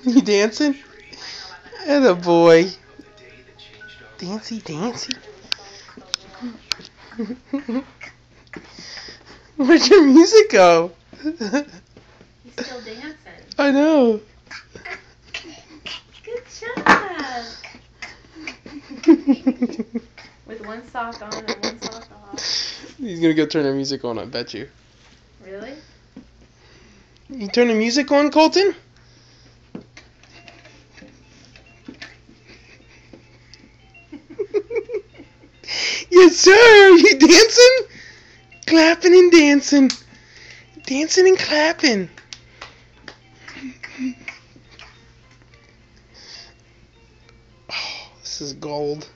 You dancing? Atta boy. Dancy, dancy. Where'd your music go? He's still dancing. I know. Good job. With one sock on and one sock off. He's gonna go turn the music on, I bet you. Really? You turn the music on, Colton? Yes, sir. You dancing? Clapping and dancing. Dancing and clapping. Oh, this is gold.